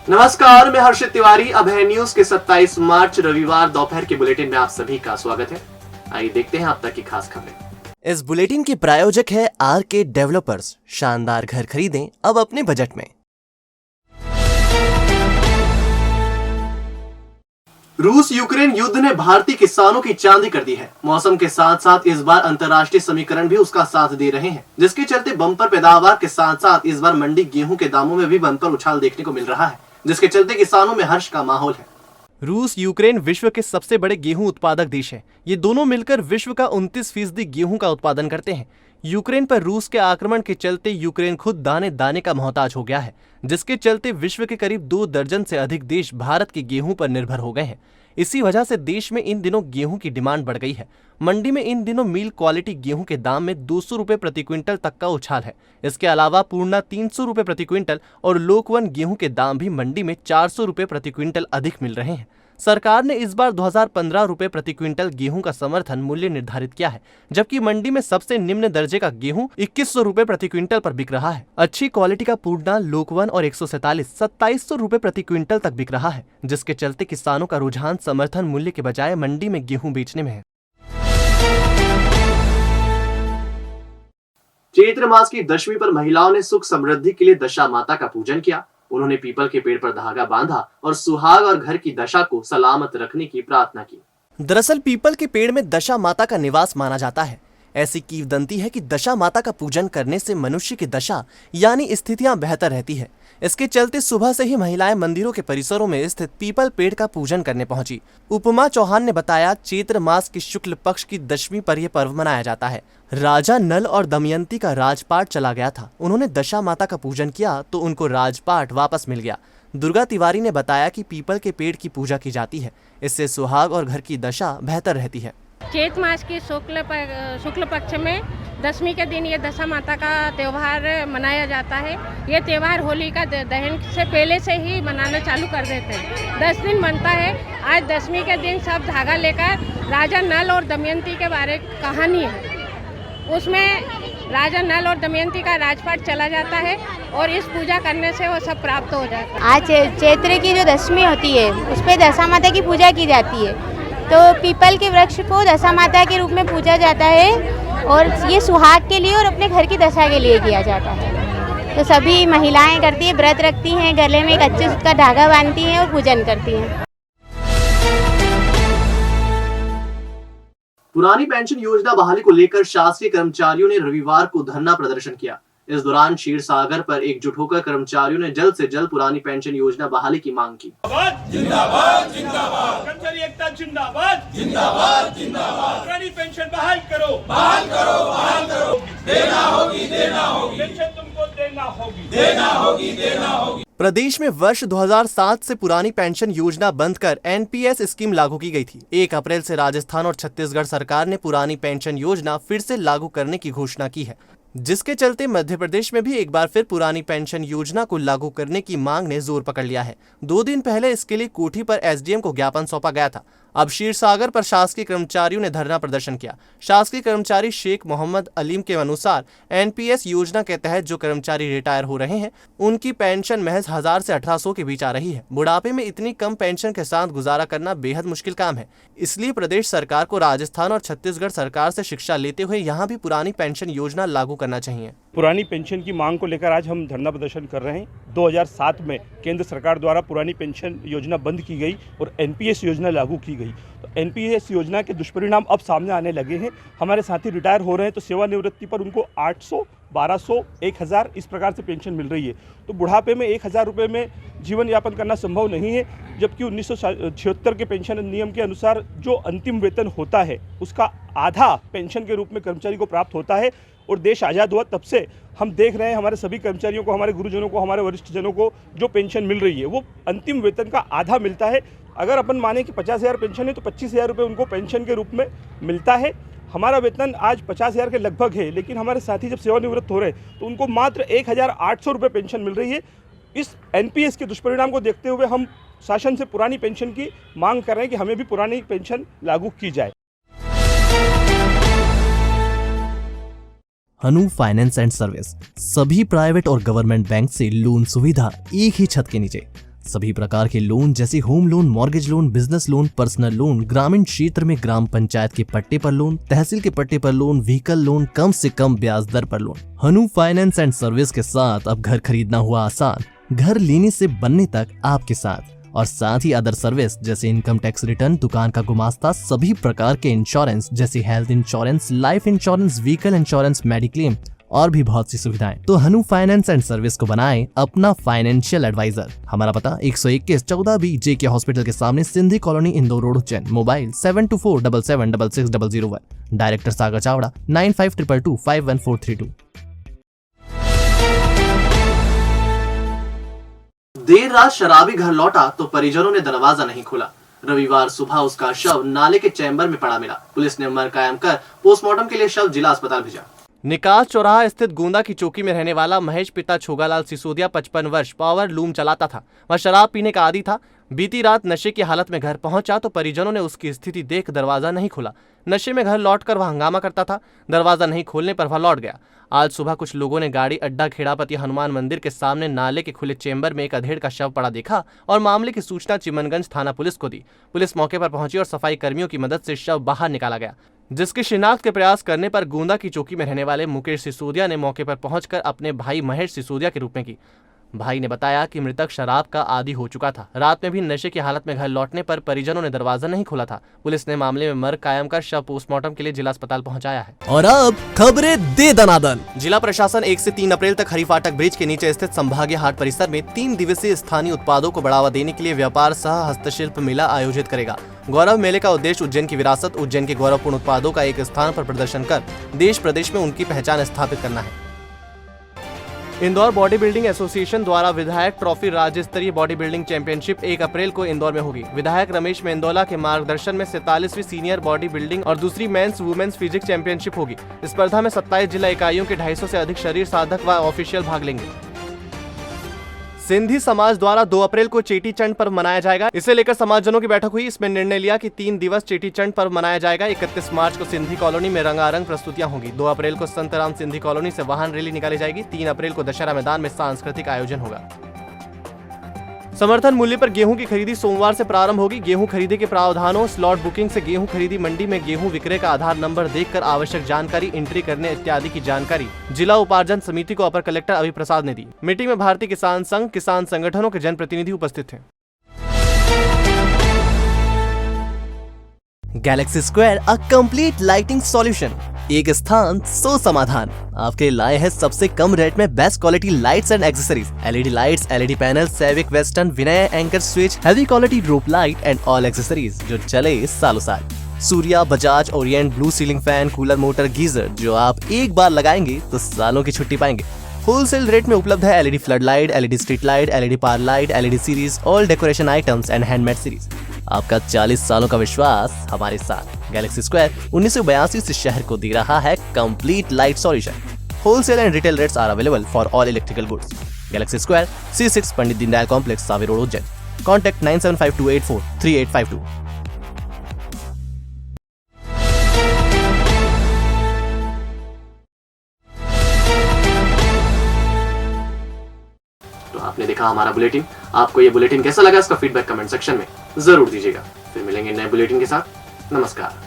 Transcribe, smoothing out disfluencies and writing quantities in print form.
नमस्कार, मैं हर्षित तिवारी। अब है न्यूज के 27 मार्च रविवार दोपहर के बुलेटिन में आप सभी का स्वागत है। आइए देखते हैं अब तक की खास खबरें। इस बुलेटिन के प्रायोजक है आरके डेवलपर्स। शानदार घर खरीदें अब अपने बजट में। रूस यूक्रेन युद्ध ने भारतीय किसानों की चांदी कर दी है। मौसम के साथ साथ इस बार अंतर्राष्ट्रीय समीकरण भी उसका साथ दे रहे हैं, जिसके चलते बम्पर पैदावार के साथ साथ इस बार मंडी गेहूं के दामों में भी बम्पर उछाल देखने को मिल रहा है, जिसके चलते किसानों में हर्ष का माहौल है। रूस यूक्रेन विश्व के सबसे बड़े गेहूं उत्पादक देश है। ये दोनों मिलकर विश्व का 29% गेहूं का उत्पादन करते हैं। यूक्रेन पर रूस के आक्रमण के चलते यूक्रेन खुद दाने दाने का मोहताज हो गया है, जिसके चलते विश्व के करीब 2 दर्जन से अधिक देश भारत के गेहूं पर निर्भर हो गए हैं। इसी वजह से देश में इन दिनों गेहूं की डिमांड बढ़ गई है। मंडी में इन दिनों मील क्वालिटी गेहूं के दाम में 200 रुपए प्रति क्विंटल तक का उछाल है। इसके अलावा पूर्णा 300 रुपए प्रति क्विंटल और लोकवन गेहूं के दाम भी मंडी में 400 रुपए प्रति क्विंटल अधिक मिल रहे हैं। सरकार ने इस बार 2015 रुपए प्रति क्विंटल गेहूं का समर्थन मूल्य निर्धारित किया है, जबकि मंडी में सबसे निम्न दर्जे का गेहूं 2100 रुपए प्रति क्विंटल पर बिक रहा है। अच्छी क्वालिटी का पूर्णा, लोकवन और 147 2700 रुपए प्रति क्विंटल तक बिक रहा है, जिसके चलते किसानों का रुझान समर्थन मूल्य के बजाय मंडी में गेहूं बेचने में है। चैत्र मास की दशमी पर महिलाओं ने सुख समृद्धि के लिए दशा माता का पूजन किया। उन्होंने पीपल के पेड़ पर धागा बांधा और सुहाग और घर की दशा को सलामत रखने की प्रार्थना की। दरअसल पीपल के पेड़ में दशा माता का निवास माना जाता है। ऐसी किंवदंती है कि दशा माता का पूजन करने से मनुष्य की दशा यानी स्थितियां बेहतर रहती है। इसके चलते सुबह से ही महिलाएं मंदिरों के परिसरों में स्थित पीपल पेड़ का पूजन करने पहुंची। उपमा चौहान ने बताया, चैत्र मास की शुक्ल पक्ष की दशमी पर यह पर्व मनाया जाता है। राजा नल और दमयंती का राजपाट चला गया था। उन्होंने दशा माता का पूजन किया तो उनको राजपाट वापस मिल गया। दुर्गा तिवारी ने बताया कि पीपल के पेड़ की पूजा की जाती है, इससे सुहाग और घर की दशा बेहतर रहती है। चैत मास की शुक्ल पक्ष में दशमी के दिन ये दशा माता का त्यौहार मनाया जाता है। ये त्यौहार होली का दहन से पहले से ही मनाना चालू कर देते हैं। 10 दिन बनता है। आज दशमी के दिन सब धागा लेकर राजा नल और दमयंती के बारे कहानी है, उसमें राजा नल और दमयंती का राजपाट चला जाता है और इस पूजा करने से वो सब प्राप्त हो जाता है। आज चैत्र की जो दशमी होती है उस पर दशा माता की पूजा की जाती है। तो पीपल के वृक्ष को दशा माता के रूप में पूजा जाता है और ये सुहाग के लिए और अपने घर की दशा के लिए किया जाता है। तो सभी महिलाएं करती है, व्रत रखती हैं, गले में एक अच्छे का धागा बांधती हैं और पूजन करती हैं। पुरानी पेंशन योजना बहाली को लेकर शासकीय कर्मचारियों ने रविवार को धरना प्रदर्शन किया। इस दौरान क्षीर सागर पर एकजुट होकर कर्मचारियों ने जल्द से जल्द पुरानी पेंशन योजना बहाली की मांग की। जिंदाबाद जिंदाबाद, कर्मचारी एकता जिंदाबाद जिंदाबाद जिंदाबाद, पुरानी पेंशन बहाल करो बहाल करो बहाल करो, देना होगी पेंशन तुमको देना होगी। प्रदेश में वर्ष 2007 से पुरानी पेंशन योजना बंद कर एनपीएस स्कीम लागू की गई थी। 1 अप्रैल से राजस्थान और छत्तीसगढ़ सरकार ने पुरानी पेंशन योजना फिर से लागू करने की घोषणा की है, जिसके चलते मध्य प्रदेश में भी एक बार फिर पुरानी पेंशन योजना को लागू करने की मांग ने जोर पकड़ लिया है। 2 दिन पहले इसके लिए कोठी पर एसडीएम को ज्ञापन सौंपा गया था। अब क्षीर सागर पर शासकीय कर्मचारियों ने धरना प्रदर्शन किया। शासकीय कर्मचारी शेख मोहम्मद अलीम के अनुसार एनपीएस योजना के तहत जो कर्मचारी रिटायर हो रहे हैं उनकी पेंशन महज 1000 से 1800 के बीच आ रही है। बुढ़ापे में इतनी कम पेंशन के साथ गुजारा करना बेहद मुश्किल काम है। इसलिए प्रदेश सरकार को राजस्थान और छत्तीसगढ़ सरकार से शिक्षा लेते हुए यहाँ भी पुरानी पेंशन योजना लागू करना चाहिए। पुरानी पेंशन की मांग को लेकर आज हम धरना प्रदर्शन कर रहे हैं। 2007 में केंद्र सरकार द्वारा पुरानी पेंशन योजना बंद की गई और एनपीएस योजना लागू की गई। तो एनपीएस योजना के दुष्परिणाम अब सामने आने लगे हैं। हमारे साथी रिटायर हो रहे हैं तो सेवानिवृत्ति पर उनको 800, 1200, 1000 इस प्रकार से पेंशन मिल रही है। तो बुढ़ापे में 1000 रुपये में जीवन यापन करना संभव नहीं है, जबकि 1976 के पेंशन नियम के अनुसार जो अंतिम वेतन होता है उसका आधा पेंशन के रूप में कर्मचारी को प्राप्त होता है। और देश आज़ाद हुआ तब से हम देख रहे हैं हमारे सभी कर्मचारियों को, हमारे गुरुजनों को, हमारे वरिष्ठ जनों को जो पेंशन मिल रही है वो अंतिम वेतन का आधा मिलता है। अगर अपन माने कि 50,000 पेंशन है तो 25,000 रुपये उनको पेंशन के रूप में मिलता है। हमारा वेतन आज 50,000 के लगभग है, लेकिन हमारे साथी जब सेवानिवृत्त हो रहे हैं तो उनको मात्र 1,800 रुपये पेंशन मिल रही है। इस एनपीएस के दुष्परिणाम को देखते हुए हम शासन से पुरानी पेंशन की मांग कर रहे हैं कि हमें भी पुरानी पेंशन लागू की जाए। हनु फाइनेंस एंड सर्विस, सभी प्राइवेट और गवर्नमेंट बैंक से लोन सुविधा एक ही छत के नीचे। सभी प्रकार के लोन जैसे home loan, mortgage loan, business loan, personal loan, ग्रामीण क्षेत्र में ग्राम पंचायत के पट्टे पर लोन, तहसील के पट्टे पर लोन, व्हीकल लोन, कम से कम ब्याज दर पर loan. Hanu finance and service के साथ अब घर खरीदना हुआ आसान, घर लेने से बनने तक आपके साथ। और साथ ही अदर सर्विस जैसे इनकम टैक्स रिटर्न, दुकान का गुमास्ता, सभी प्रकार के इंश्योरेंस जैसे health insurance, life insurance, vehicle insurance, mediclaim और भी बहुत सी सुविधाएं। तो हनु फाइनेंस एंड सर्विस को बनाएं अपना फाइनेंशियल एडवाइजर। हमारा पता 121 14B JK हॉस्पिटल के सामने, Sindhi colony, Indore road, Ujjain. Mobile 7247766001। Director Sagar Chavda 9522251432। देर रात शराबी घर लौटा तो परिजनों ने दरवाजा नहीं खोला। रविवार सुबह उसका शव नाले के चैम्बर में पड़ा मिला। पुलिस ने मर कायम कर पोस्टमार्टम के लिए शव जिला अस्पताल भेजा। निकास चौराहा स्थित गोंदा की चौकी में रहने वाला महेश पिता छोगालाल सिसोदिया 55 वर्ष पावर लूम चलाता था। वह शराब पीने का आदी था। बीती रात नशे की हालत में घर पहुंचा तो परिजनों ने उसकी स्थिति देख दरवाजा नहीं खोला। नशे में घर लौटकर वह हंगामा करता था। दरवाजा नहीं खोलने पर वह लौट गया। आज सुबह कुछ लोगों ने गाड़ी अड्डा खेड़ापति हनुमान मंदिर के सामने नाले के खुले चेंबर में एक अधेड़ का शव पड़ा देखा और मामले की सूचना चिमनगंज थाना पुलिस को दी। पुलिस मौके पर पहुंची और सफाई कर्मियों की मदद से शव बाहर निकाला गया, जिसकी शिनाख्त के प्रयास करने पर गोंदा की चौकी में रहने वाले मुकेश सिसोदिया ने मौके पर पहुंचकर अपने भाई महेश सिसोदिया के रूप में की। भाई ने बताया कि मृतक शराब का आदी हो चुका था। रात में भी नशे की हालत में घर लौटने पर परिजनों ने दरवाजा नहीं खोला था। पुलिस ने मामले में मर कायम कर शव पोस्टमार्टम के लिए जिला अस्पताल पहुंचाया है। और अब खबरें दे दनादन। जिला प्रशासन 1 से 3 अप्रैल तक हरिफाटक ब्रिज के नीचे स्थित संभागीय हाट परिसर में 3 दिवसीय स्थानीय उत्पादों को बढ़ावा देने के लिए व्यापार सह हस्तशिल्प मेला आयोजित करेगा। गौरव मेले का उद्देश्य उज्जैन की विरासत, उज्जैन के गौरवपूर्ण उत्पादों का एक स्थान पर प्रदर्शन कर देश प्रदेश में उनकी पहचान स्थापित करना है। इंदौर बॉडी बिल्डिंग एसोसिएशन द्वारा विधायक ट्रॉफी राज्य स्तरीय बॉडी बिल्डिंग चैंपियनशिप 1 अप्रैल को इंदौर में होगी। विधायक रमेश मेंदोला के मार्गदर्शन में 47वीं सीनियर बॉडी बिल्डिंग और दूसरी मेंस वुमेन्स फिजिक्स चैंपियनशिप होगी। इस स्पर्धा में 27 जिला इकाइयों के 250 से अधिक शरीर साधक व ऑफिशियल भाग लेंगे। सिंधी समाज द्वारा 2 अप्रैल को चेटी चंड पर्व मनाया जाएगा। इसे लेकर समाजजनों की बैठक हुई। इसमें निर्णय लिया कि 3 दिवस चेटी चंड पर्व मनाया जाएगा। 31 मार्च को सिंधी कॉलोनी में रंगारंग प्रस्तुतियां होंगी। 2 अप्रैल को संतराम सिंधी कॉलोनी से वाहन रैली निकाली जाएगी। 3 अप्रैल को दशहरा मैदान में सांस्कृतिक आयोजन होगा। समर्थन मूल्य पर गेहूं की खरीदी सोमवार से प्रारंभ होगी। गेहूं खरीदी के प्रावधानों, स्लॉट बुकिंग से गेहूं खरीदी, मंडी में गेहूं विक्रय का आधार नंबर देखकर आवश्यक जानकारी एंट्री करने इत्यादि की जानकारी जिला उपार्जन समिति को अपर कलेक्टर अभि प्रसाद ने दी। मीटिंग में भारतीय किसान संघ, किसान संगठनों के जनप्रतिनिधि उपस्थित थे। Galaxy square a complete lighting solution. एक स्थान सो समाधान आपके लाए हैं सबसे कम रेट में best quality lights and accessories. LED lights, LED panel, सैविक Western, Vinay Anchor switch, heavy quality rope light and all accessories जो चले सालों साल। Surya, Bajaj, Orient, blue ceiling fan, cooler, motor, geyser जो आप एक बार लगाएंगे तो सालों की छुट्टी पाएंगे। होलसेल रेट में उपलब्ध है LED flood light, LED street light, LED power light, LED series, all decoration items and handmade series. आपका 40 सालों का विश्वास हमारे साथ। गैलेक्सी स्क्वायर 1982 से शहर को दे रहा है complete light solution. Wholesale and retail rates are available for all electrical goods. Galaxy square C6 Pandit Deendayal complex, Sawe road, Ujjain. Contact 9752843852। तो आपने देखा हमारा बुलेटिन। आपको ये बुलेटिन कैसा लगा, इसका फीडबैक कमेंट सेक्शन में जरूर दीजिएगा। फिर मिलेंगे नए बुलेटिन के साथ। नमस्कार।